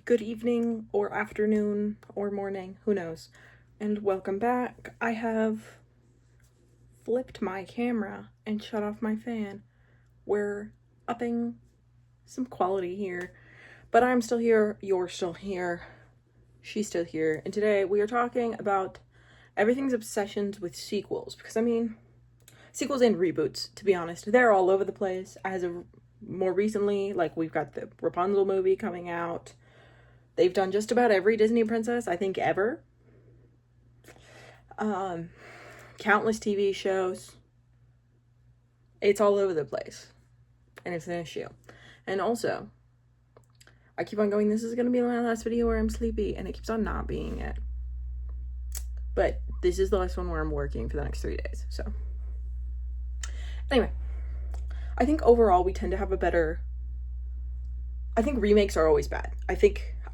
good evening or afternoon or morning, who knows. And welcome back. I have flipped my camera and shut off my fan. We're upping some quality here. But I'm still here, you're still here, she's still here. And today we are talking about everything's obsessions with sequels. Because, sequels and reboots, to be honest. They're all over the place. As of more recently, like, we've got the Rapunzel movie coming out. They've done just about every Disney princess, I think, ever. Countless TV shows. It's all over the place. And it's an issue. And also, I keep on going, this is going to be my last video where I'm sleepy, and it keeps on not being it. But this is the last one where I'm working for the next 3 days, so. Anyway, I think overall we tend to have a better... I think remakes are always bad.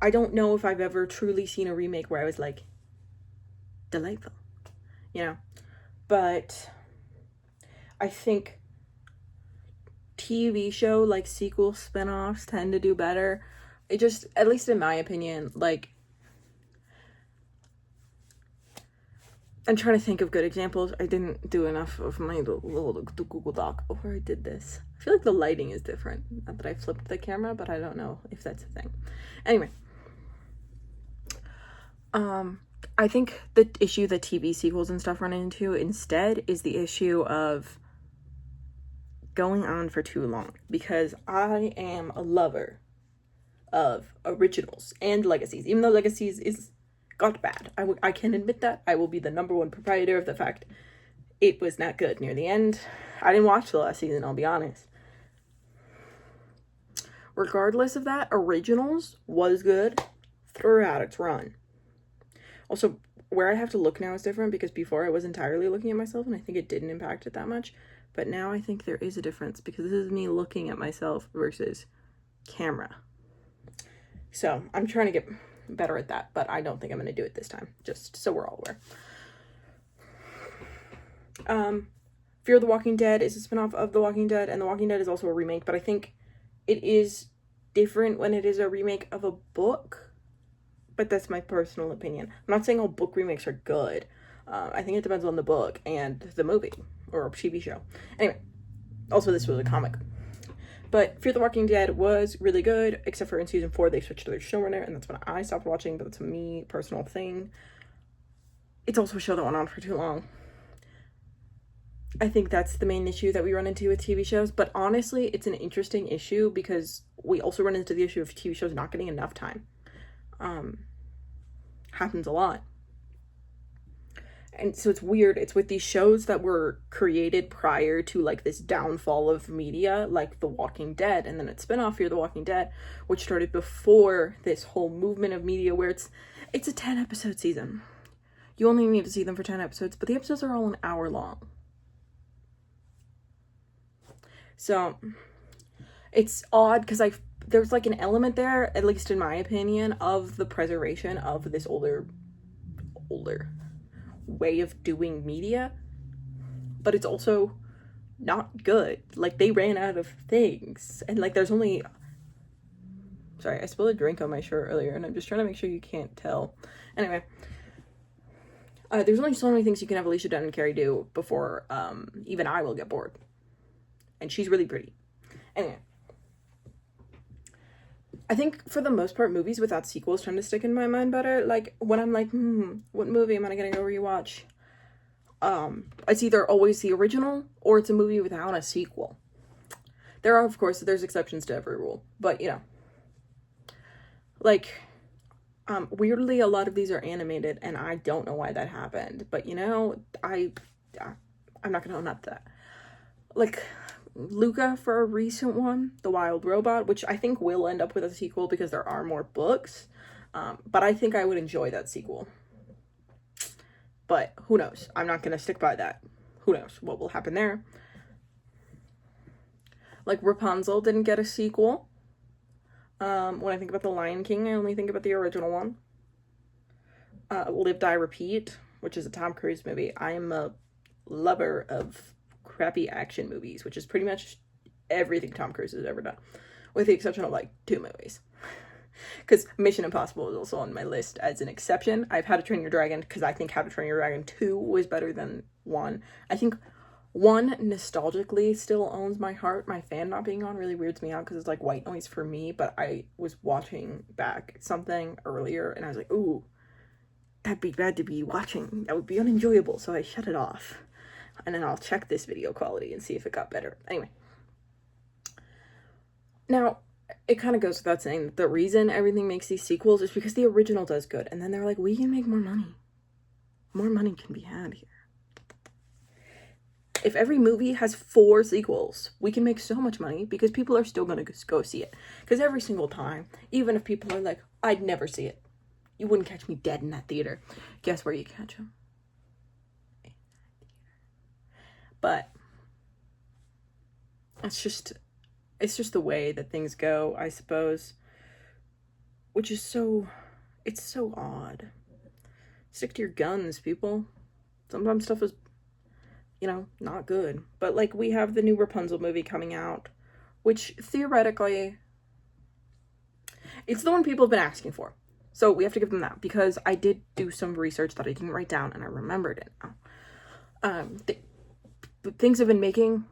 I don't know if I've ever truly seen a remake where I was like, delightful, you know? But I think TV show, like, sequel spinoffs tend to do better. It just, at least in my opinion, like, I'm trying to think of good examples. I didn't do enough of my little Google Doc before I did this. I feel like the lighting is different now that I flipped the camera, but I don't know if that's a thing. Anyway. I think the issue that TV sequels and stuff run into instead is the issue of going on for too long. Because I am a lover of originals and legacies. Even though legacies got bad. I can admit that. I will be the #1 proprietor of the fact it was not good near the end. I didn't watch the last season, I'll be honest. Regardless of that, Originals was good throughout its run. Also, where I have to look now is different because before I was entirely looking at myself and I think it didn't impact it that much. But now I think there is a difference because this is me looking at myself versus camera. So I'm trying to get better at that, but I don't think I'm going to do it this time, just so we're all aware. Fear the Walking Dead is a spinoff of The Walking Dead, and The Walking Dead is also a remake, but I think it is different when it is a remake of a book. But that's my personal opinion. I'm not saying all book remakes are good. I think it depends on the book and the movie or TV show. Anyway, also this was a comic. But Fear the Walking Dead was really good, except for in season 4 they switched to their showrunner, and that's when I stopped watching, but that's a me personal thing. It's also a show that went on for too long. I think that's the main issue that we run into with TV shows, but honestly, it's an interesting issue because we also run into the issue of TV shows not getting enough time. Happens a lot. And so it's weird. It's with these shows that were created prior to, like, this downfall of media, like The Walking Dead, and then its spinoff, Fear the Walking Dead, which started before this whole movement of media where it's a 10-episode season. You only need to see them for 10 episodes, but the episodes are all an hour long. So it's odd because there's like an element there, at least in my opinion, of the preservation of this older way of doing media, but it's also not good. Like, they ran out of things, and like there's only... Sorry, I spilled a drink on my shirt earlier, and I'm just trying to make sure you can't tell. Anyway, there's only so many things you can have Alicia Dunn and Carrie do before even I will get bored. And she's really pretty. Anyway, I think for the most part, movies without sequels tend to stick in my mind better. Like, when I'm like, what movie am I gonna go rewatch? It's either always the original or it's a movie without a sequel. There's exceptions to every rule, but you know, like, weirdly, a lot of these are animated, and I don't know why that happened, but you know, I'm not gonna own up to that. Like, Luca for a recent one, The Wild Robot, which I think will end up with a sequel because there are more books, but I think I would enjoy that sequel. But who knows? I'm not gonna stick by that. Who knows what will happen there? Like, Rapunzel didn't get a sequel. When I think about The Lion King, I only think about the original one. Live, Die, Repeat, which is a Tom Cruise movie. I am a lover of crappy action movies, which is pretty much everything Tom Cruise has ever done, with the exception of like 2 movies. Because Mission Impossible is also on my list as an exception. I have How to Train Your Dragon because I think How to Train Your Dragon 2 was better than 1. I think 1 nostalgically still owns my heart. My fan not being on really weirds me out because it's like white noise for me, but I was watching back something earlier and I was like, ooh, that'd be bad to be watching. That would be unenjoyable, so I shut it off. And then I'll check this video quality and see if it got better. Anyway. Now, it kind of goes without saying that the reason everything makes these sequels is because the original does good. And then they're like, we can make more money. More money can be had here. If every movie has 4 sequels, we can make so much money because people are still going to go see it. Because every single time, even if people are like, I'd never see it. You wouldn't catch me dead in that theater. Guess where you catch them? But it's just the way that things go, I suppose, which is it's so odd. Stick to your guns, people. Sometimes stuff is, not good. But, like, we have the new Rapunzel movie coming out, which theoretically, it's the one people have been asking for. So we have to give them that, because I did do some research that I didn't write down, and I remembered it now. Things have been making,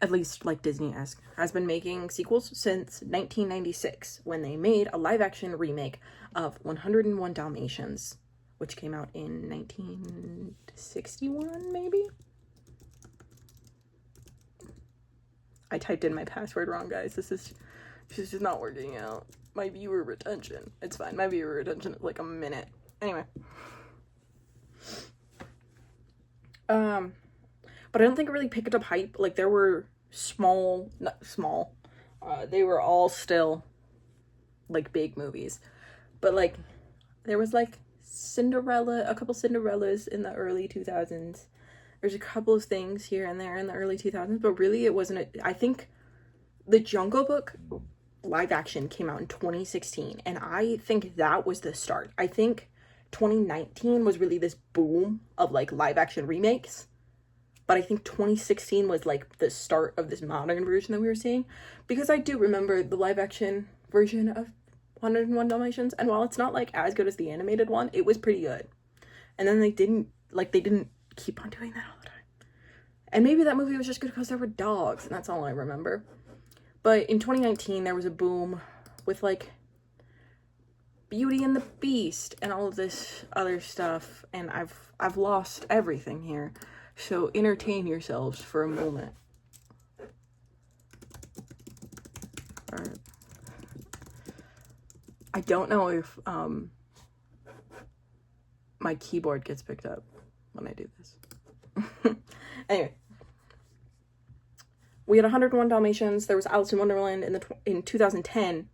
at least like Disney has been making sequels since 1996, when they made a live-action remake of 101 Dalmatians, which came out in 1961, maybe? I typed in my password wrong, guys. This is just not working out. My viewer retention. It's fine. My viewer retention is like a minute. Anyway. But I don't think it really picked up hype. Like, there were they were all still, like, big movies. But, like, there was, like, a couple Cinderellas in the early 2000s. There's a couple of things here and there in the early 2000s, but really it wasn't I think the Jungle Book live action came out in 2016, and I think that was the start. I think 2019 was really this boom of, like, live action remakes. But I think 2016 was, like, the start of this modern version that we were seeing. Because I do remember the live-action version of 101 Dalmatians. And while it's not, like, as good as the animated one, it was pretty good. And then they didn't keep on doing that all the time. And maybe that movie was just good because there were dogs. And that's all I remember. But in 2019, there was a boom with, like, Beauty and the Beast and all of this other stuff. And I've lost everything here. So entertain yourselves for a moment. Alright. I don't know if my keyboard gets picked up when I do this. Anyway. We had 101 Dalmatians. There was Alice in Wonderland in 2010,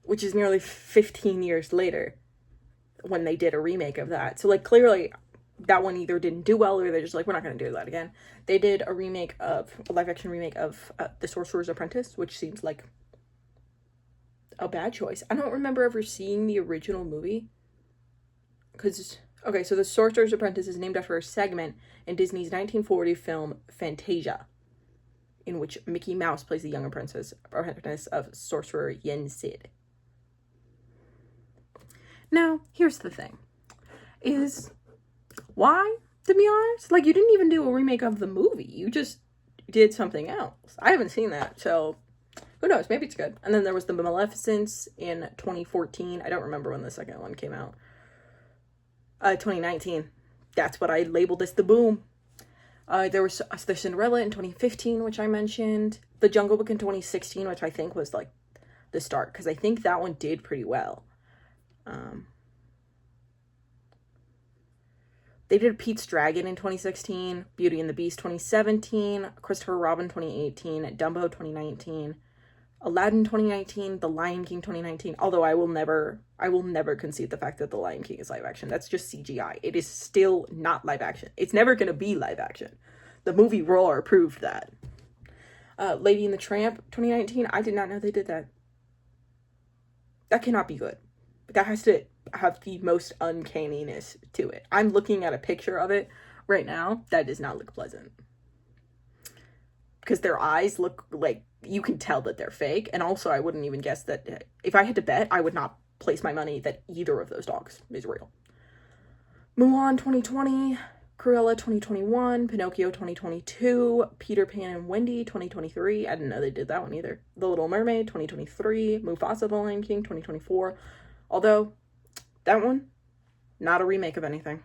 which is nearly 15 years later when they did a remake of that. So, like, clearly that one either didn't do well or they're just like, we're not going to do that again. They did a live-action remake of The Sorcerer's Apprentice, which seems like a bad choice. I don't remember ever seeing the original movie. Okay, so The Sorcerer's Apprentice is named after a segment in Disney's 1940 film Fantasia, in which Mickey Mouse plays the young apprentice of sorcerer Yen Sid. Now, here's the thing. Why, to be honest? Like, you didn't even do a remake of the movie. You just did something else. I haven't seen that, so who knows? Maybe it's good. And then there was The Maleficents in 2014. I don't remember when the second one came out. 2019. That's what I labeled as the boom. There was the Cinderella in 2015, which I mentioned. The Jungle Book in 2016, which I think was, like, the start. Because I think that one did pretty well. They did Pete's Dragon in 2016, Beauty and the Beast 2017, Christopher Robin 2018, Dumbo 2019, Aladdin 2019, The Lion King 2019. Although I will never concede the fact that The Lion King is live action. That's just CGI. It is still not live action. It's never going to be live action. The movie Roar proved that. Lady and the Tramp 2019. I did not know they did that. That cannot be good. That has to have the most uncanniness to it. I'm looking at a picture of it right now. That does not look pleasant. because their eyes look like you can tell that they're fake. And also, I wouldn't even guess that if I had to bet, I would not place my money that either of those dogs is real. Mulan 2020, Cruella 2021, Pinocchio 2022, Peter Pan and Wendy 2023. I didn't know they did that one either. The Little Mermaid 2023, Mufasa the Lion King 2024. Although, that one, not a remake of anything.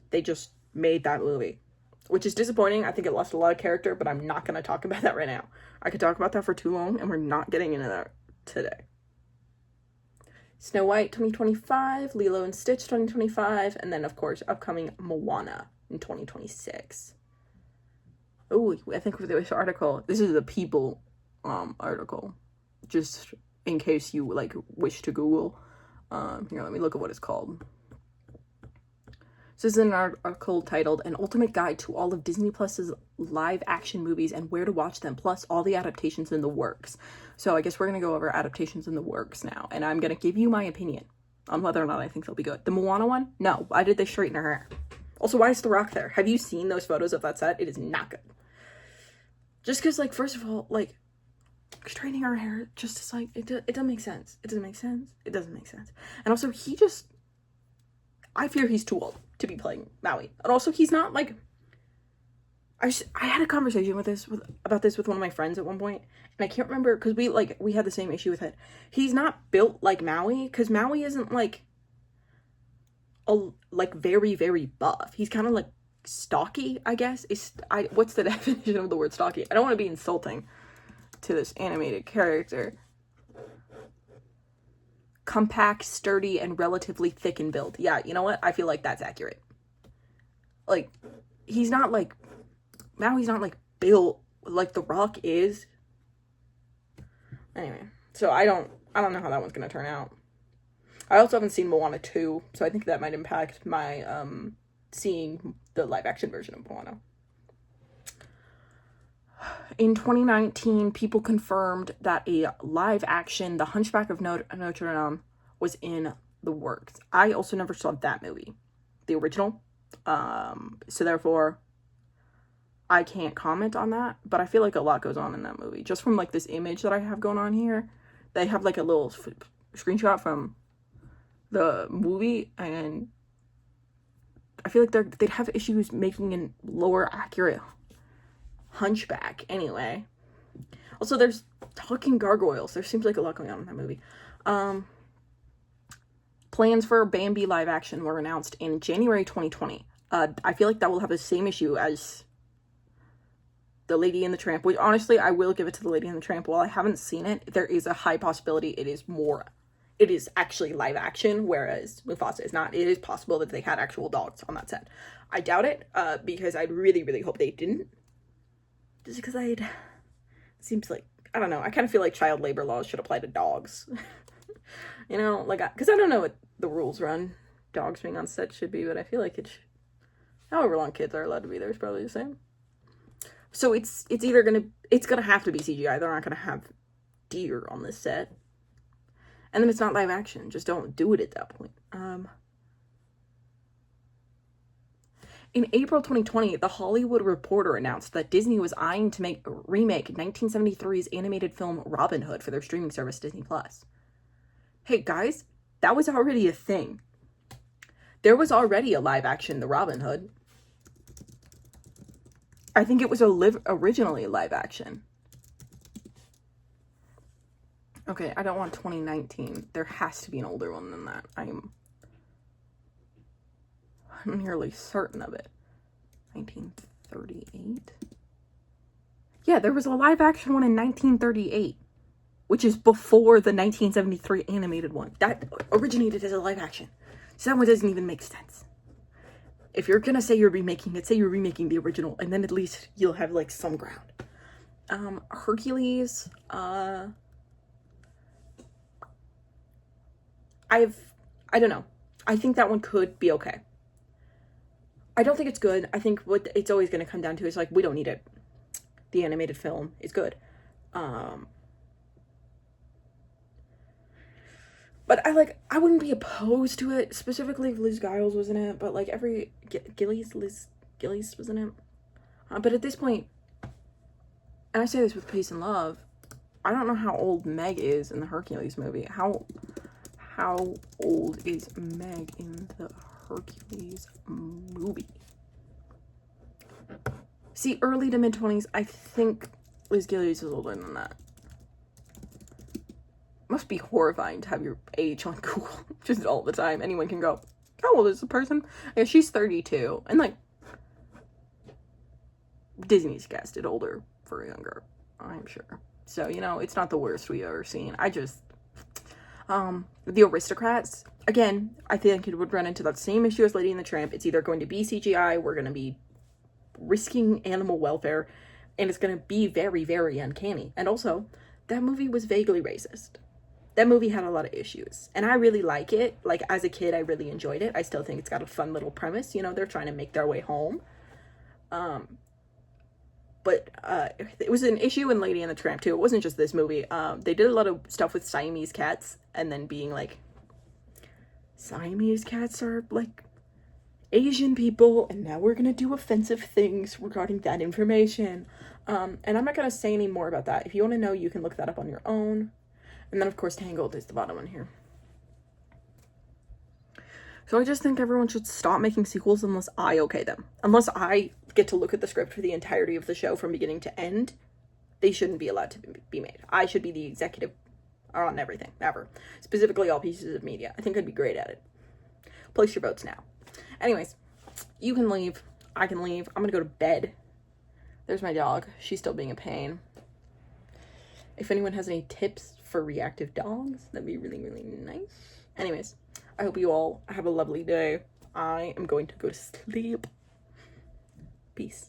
They just made that movie, which is disappointing. I think it lost a lot of character, but I'm not going to talk about that right now. I could talk about that for too long, and we're not getting into that today. Snow White 2025, Lilo and Stitch 2025, and then, of course, upcoming Moana in 2026. Oh, I think with this article, this is the People article, just in case you, like, wish to Google. Here, let me look at what it's called. So this is an article titled An Ultimate Guide to All of Disney Plus's Live Action Movies and Where to Watch Them, plus all the adaptations in the works. So I guess we're going to go over adaptations in the works now, and I'm going to give you my opinion on whether or not I think they'll be good. The Moana one? No. Why did they straighten her hair? Also, why is The Rock there? Have you seen those photos of that set? It is not good. Just because, like, first of all, like, straightening her hair just is like, it doesn't make sense. It doesn't make sense. It doesn't make sense. And also, I fear he's too old to be playing Maui. And also, he's not, like, I had a conversation about this with one of my friends at one point, and I can't remember, because we had the same issue with it. He's not built like Maui, because Maui isn't, like, very, very buff. He's kind of, like, stocky, I guess. What's the definition of the word stocky? I don't want to be insulting to this animated character. Compact, sturdy, and relatively thick in build. Yeah, you know what? I feel like that's accurate. Like, Maui's not, like, built like The Rock is. Anyway, so I don't know how that one's gonna turn out. I also haven't seen Moana 2, so I think that might impact my, seeing the live-action version of Moana. In 2019, people confirmed that a live-action The Hunchback of Notre Dame was in the works. I also never saw that movie, the original, so therefore, I can't comment on that, but I feel like a lot goes on in that movie. Just from, like, this image that I have going on here, they have, like, a little screenshot from the movie, and I feel like they'd have issues making a lower accurate hunchback anyway. Also, there's talking gargoyles. There seems like a lot going on in that movie. Plans for Bambi live action were announced in January 2020. I feel like that will have the same issue as The Lady and the Tramp, which honestly, I will give it to The Lady and the Tramp. While I haven't seen it, there is a high possibility it is actually live action, whereas Mufasa is not. It is possible that they had actual dogs on that set. I doubt it, because I'd really, really hope they didn't. Just because seems like, I don't know, I kind of feel like child labor laws should apply to dogs. You know, like, because I don't know what the rules around dogs being on set should be, but I feel like however long kids are allowed to be there is probably the same. So it's gonna have to be CGI. They're not gonna have deer on this set. And then it's not live action. Just don't do it at that point. In April 2020, The Hollywood Reporter announced that Disney was eyeing to remake 1973's animated film Robin Hood for their streaming service Disney+. Hey guys, that was already a thing. There was already a live action The Robin Hood. I think it was originally live action. Okay, I don't want 2019. There has to be an older one than that. I'm nearly certain of it. 1938? Yeah, there was a live action one in 1938, which is before the 1973 animated one. That originated as a live action. So that one doesn't even make sense. If you're gonna say you're remaking it, say you're remaking the original, and then at least you'll have, like, some ground. Hercules, I don't know. I think that one could be okay. I don't think it's good. I think what it's always going to come down to is, like, we don't need it. The animated film is good. But I wouldn't be opposed to it, specifically if Liz Giles was in it, but, like, Gillies was in it. But at this point, and I say this with peace and love, I don't know how old Meg is in the Hercules movie. How old is Meg in the Hercules movie? See, early to mid-20s. I think Liz Gillies is older than that. Must be horrifying to have your age on Google just all the time. Anyone can go, how old is the person? Yeah, she's 32. And like, Disney's cast it older for younger, I'm sure. So, you know, it's not the worst we've ever seen. I just, the Aristocrats, again, I think it would run into that same issue as Lady and the Tramp. It's either going to be CGI, we're going to be risking animal welfare, and it's going to be very, very uncanny. And also, that movie was vaguely racist. That movie had a lot of issues, and I really like it. Like, as a kid, I really enjoyed it. I still think it's got a fun little premise. You know, they're trying to make their way home. But it was an issue in Lady and the Tramp, too. It wasn't just this movie. They did a lot of stuff with Siamese cats, and then being like, Siamese cats are, like, Asian people, and now we're gonna do offensive things regarding that information. And I'm not gonna say any more about that. If you want to know, you can look that up on your own. And then, of course, Tangled is the bottom one here. So I just think everyone should stop making sequels unless I okay them. Unless I get to look at the script for the entirety of the show from beginning to end, they shouldn't be allowed to be made. I should be the executive on everything, ever. Specifically all pieces of media. I think I'd be great at it. Place your votes now. Anyways, you can leave. I can leave. I'm gonna go to bed. There's my dog. She's still being a pain. If anyone has any tips for reactive dogs, that'd be really, really nice. Anyways, I hope you all have a lovely day. I am going to go to sleep. Peace.